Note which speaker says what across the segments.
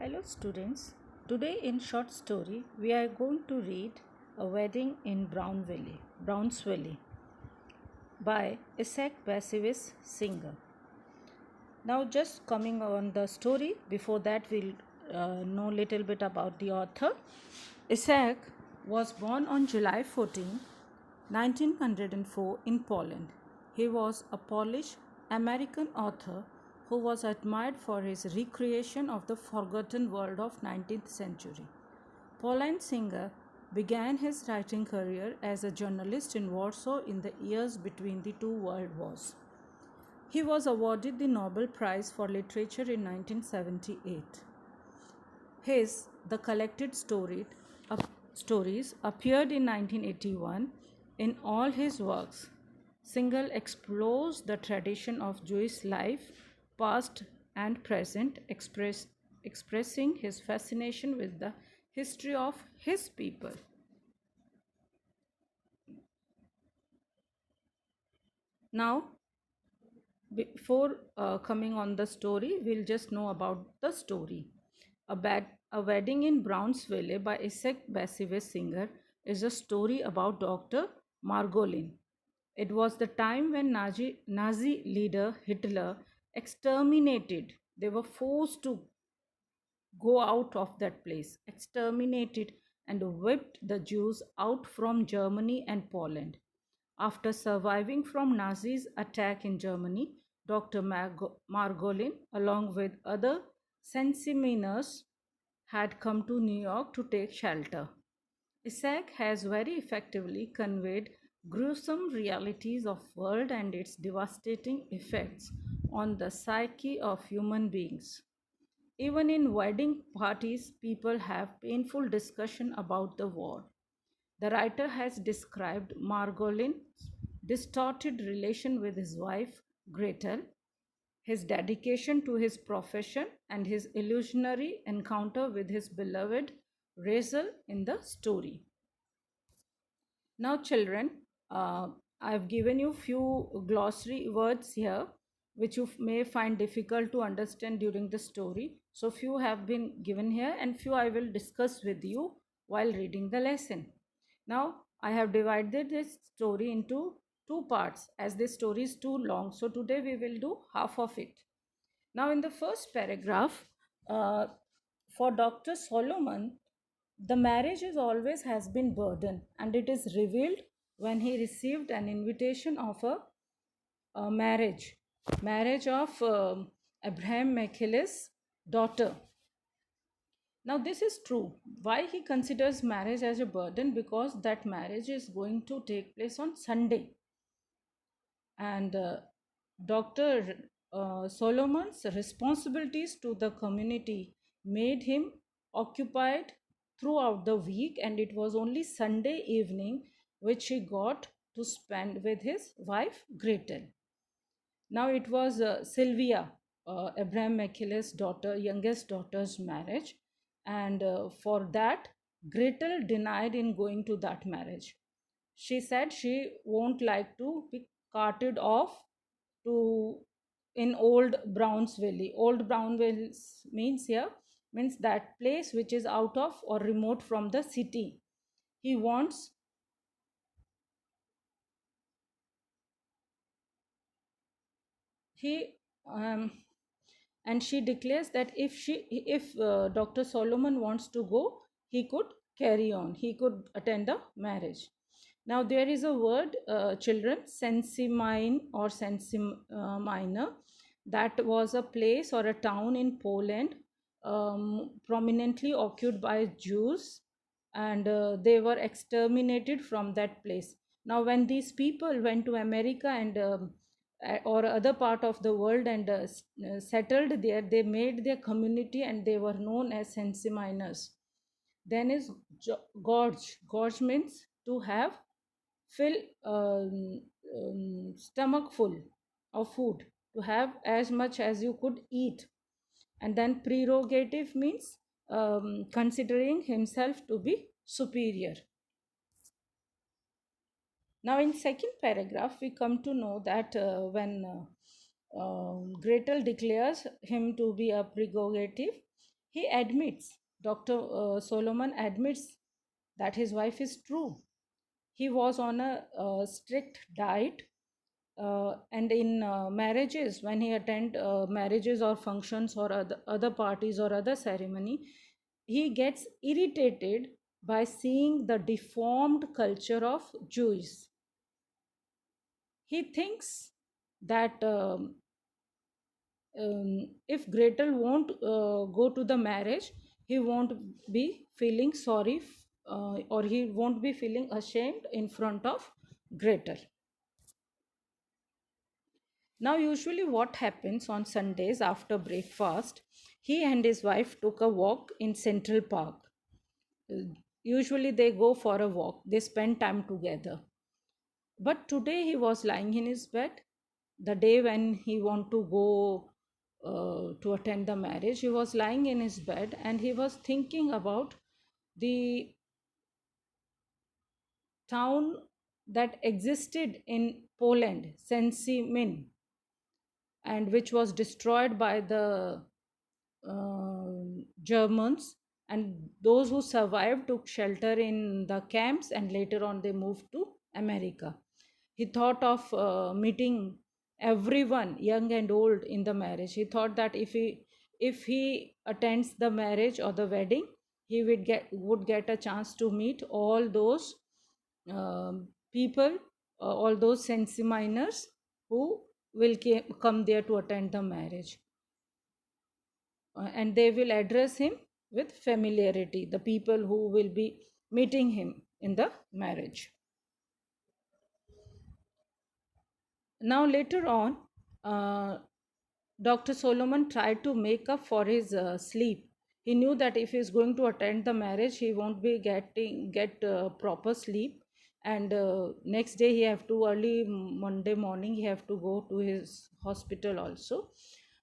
Speaker 1: Hello students. Today in short story we are going to read A Wedding in Brownsville by Isaac Bashevis Singer. Now just coming on the story, before that we'll know little bit about the author. Isaac was born on July 14, 1904 in Poland. He was a Polish American author who was admired for his recreation of the forgotten world of 19th century. Pauline Singer began his writing career as a journalist in Warsaw in the years between the two world wars. He was awarded the Nobel Prize for Literature in 1978. His The Collected Stories appeared in 1981. In all his works, Singer explores the tradition of Jewish life, past and present, expressing his fascination with the history of his people. Now, before coming on the story, we'll just know about the story. A Wedding in Brownsville by Isaac Bashevis Singer is a story about Dr. Margolin. It was the time when Nazi leader Hitler they were forced to go out of that place, exterminated and whipped the Jews out from Germany and Poland. After surviving from Nazis' attack in Germany, Dr. Margolin, along with other Sensiminers, had come to New York to take shelter. Isaac has very effectively conveyed gruesome realities of world and its devastating effects on the psyche of human beings. Even in wedding parties, people have painful discussion about the war. The writer has described Margolin's distorted relation with his wife Gretel, his dedication to his profession, and his illusionary encounter with his beloved Rachel in the story. Now, children, I've given you few glossary words here which you may find difficult to understand during the story. So, few have been given here and few I will discuss with you while reading the lesson. Now, I have divided this story into two parts as this story is too long. So, today we will do half of it. Now, in the first paragraph, uh, for Dr. Solomon, the marriage is always has been burden, and it is revealed when he received an invitation of a marriage of Abraham Michaelis' daughter. Now, this is true. Why he considers marriage as a burden? Because that marriage is going to take place on Sunday, and Dr. Solomon's responsibilities to the community made him occupied throughout the week, and it was only Sunday evening which he got to spend with his wife Gretel. Now it was Sylvia, Abraham Michaelis' daughter, youngest daughter's marriage, and for that, Gretel denied in going to that marriage. She said she won't like to be carted off to in Old Brownsville. Old Brownsville means here means that place which is out of or remote from the city. He wants he um, and she declares that if Dr. Solomon wants to go, he could carry on, he could attend a marriage. Now there is a word, children, sensimine or sensimina, that was a place or a town in Poland, prominently occupied by Jews, and they were exterminated from that place. Now when these people went to America and or other part of the world and settled there, they made their community and they were known as sensiminers. Then is gorge means to have fill stomach full of food, to have as much as you could eat. And then prerogative means considering himself to be superior. Now in second paragraph we come to know that when Gretel declares him to be a prerogative, He admits, Dr. Solomon admits that his wife is true. He was on a strict diet, and in marriages, when he attend marriages or functions or other parties or other ceremony, he gets irritated by seeing the deformed culture of Jews. He thinks that if Gretel won't go to the marriage, he won't be feeling sorry, or he won't be feeling ashamed in front of Gretel. Now, usually, what happens on Sundays after breakfast, he and his wife took a walk in Central Park. Uh, Usually, they go for a walk, they spend time together. But today, he was lying in his bed. The day when he want to go to attend the marriage, he was lying in his bed and he was thinking about the town that existed in Poland, Sensimin, and which was destroyed by the Germans. And those who survived took shelter in the camps, and later on they moved to America. He thought of meeting everyone, young and old, in the marriage. He thought that if he attends the marriage or the wedding, he would get a chance to meet all those people, all those sensi minors who will come there to attend the marriage, and they will address him with familiarity, the people who will be meeting him in the marriage. Now, later on, uh, Dr. Solomon tried to make up for his sleep. He knew that if he's going to attend the marriage, he won't be get proper sleep, and next day he have to, early Monday morning, he have to go to his hospital also.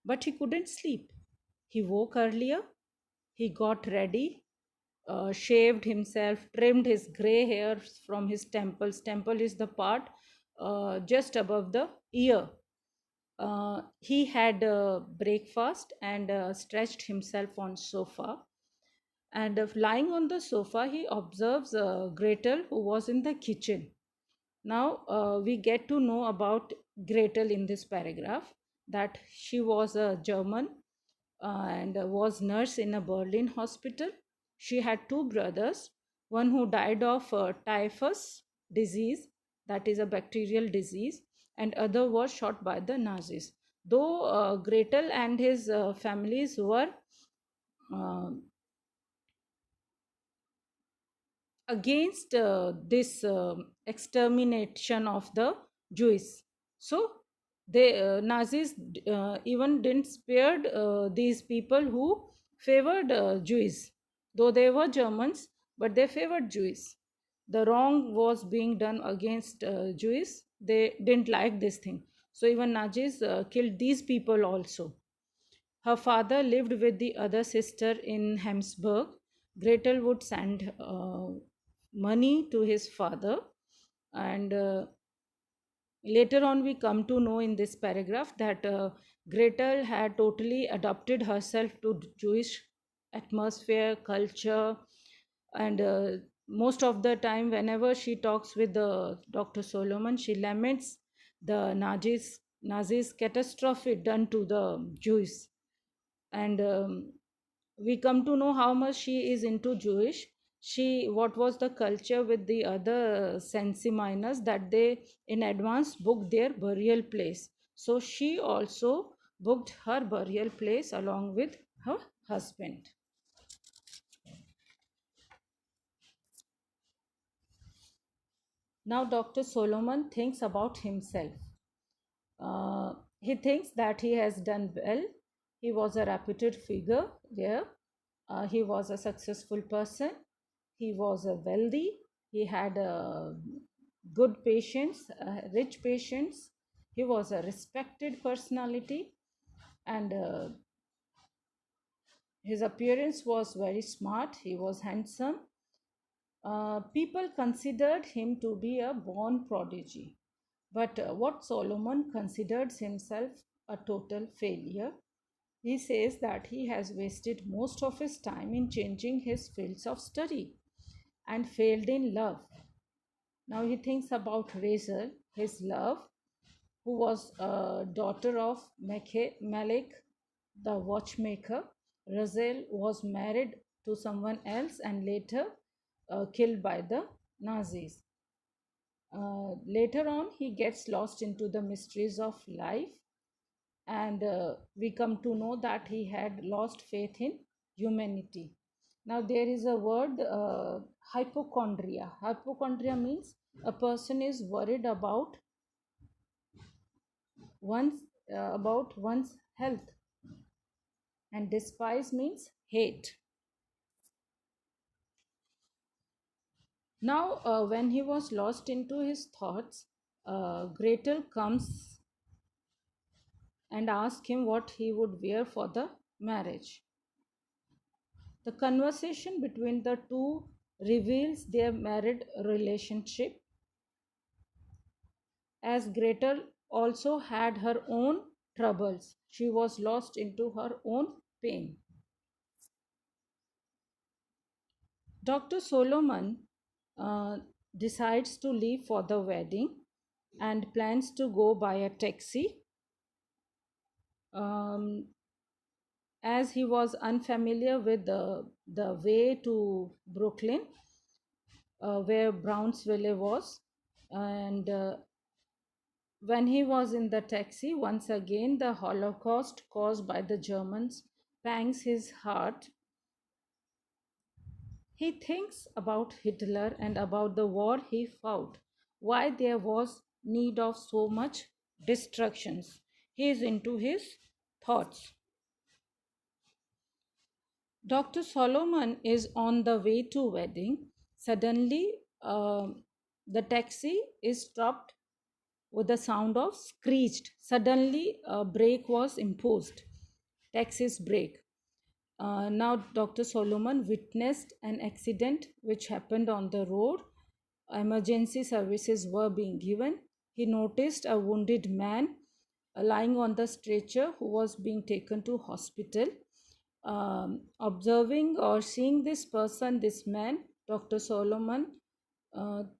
Speaker 1: But he couldn't sleep. He woke earlier. He got ready, shaved himself, trimmed his gray hairs from his temples. Temple is the part just above the ear. He had breakfast and stretched himself on sofa. And lying on the sofa, he observes Gretel, who was in the kitchen. Now we get to know about Gretel in this paragraph, that she was a German and was nurse in a Berlin hospital. She had two brothers, one who died of typhus disease, that is a bacterial disease, and other was shot by the Nazis. Though Gretel and his families were uh, against this extermination of the Jews. So the Nazis even didn't spared these people who favored Jews, though they were Germans, but they favored Jews. The wrong was being done against Jews. They didn't like this thing. So even Nazis killed these people also. Her father lived with the other sister in Habsburg. Gretel would send money to his father, and later on we come to know in this paragraph that Gretel had totally adapted herself to Jewish atmosphere, culture, and most of the time, whenever she talks with the Dr. Solomon, she laments the Nazis catastrophe done to the Jews. And we come to know how much she is into Jewish. She, what was the culture with the other sensi minors, that they in advance booked their burial place. So she also booked her burial place along with her husband. Now Dr. Solomon thinks about himself. He thinks that he has done well. He was a reputed figure there. He was a successful person. He was a wealthy. He had a good patients, rich patients. He was a respected personality, and his appearance was very smart. He was handsome. People considered him to be a born prodigy. But what Solomon considers himself a total failure. He says that he has wasted most of his time in changing his fields of study and failed in love. Now he thinks about Razel, his love, who was a daughter of Malik, the watchmaker. Razel was married to someone else and later killed by the Nazis. Later on, he gets lost into the mysteries of life, and we come to know that he had lost faith in humanity. Now, there is a word, hypochondria. Hypochondria means a person is worried one's about one's health, and despise means hate. Now, when he was lost into his thoughts, Gretel comes and asks him what he would wear for the marriage. The conversation between the two reveals their married relationship, as Gretel also had her own troubles. She was lost into her own pain. Dr. Solomon uh, decides to leave for the wedding and plans to go by a taxi. Um, as he was unfamiliar with the way to Brooklyn, where Brownsville was, and when he was in the taxi, once again the Holocaust caused by the Germans pangs his heart. He thinks about Hitler and about the war he fought, why there was need of so much destructions. He is into his thoughts. Dr. Solomon is on the way to wedding. Suddenly, the taxi is stopped with the sound of screeched. Suddenly, a brake was imposed. Taxi's brake. Now, Dr. Solomon witnessed an accident which happened on the road. Emergency services were being given. He noticed a wounded man lying on the stretcher who was being taken to hospital. Observing or seeing this person, this man, Dr. Solomon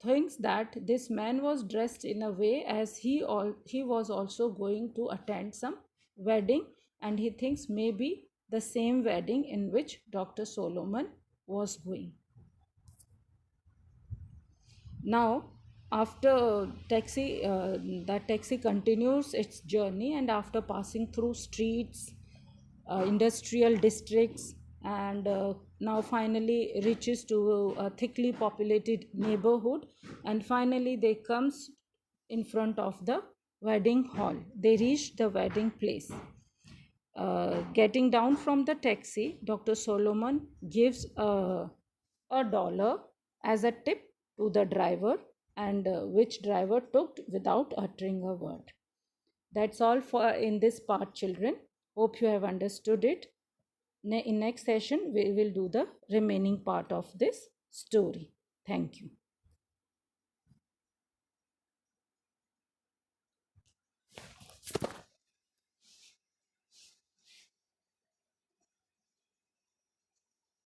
Speaker 1: thinks that this man was dressed in a way as he was also going to attend some wedding, and he thinks maybe the same wedding in which Dr. Solomon was going. Now, after that taxi continues its journey, and after passing through streets, industrial districts, and now finally reaches to a thickly populated neighborhood, and finally they comes in front of the wedding hall. They reach the wedding place. Getting down from the taxi, Dr. Solomon gives a dollar as a tip to the driver, and which driver took without uttering a word. That's all for in this part, children. Hope you have understood it. In next session, we will do the remaining part of this story. Thank you.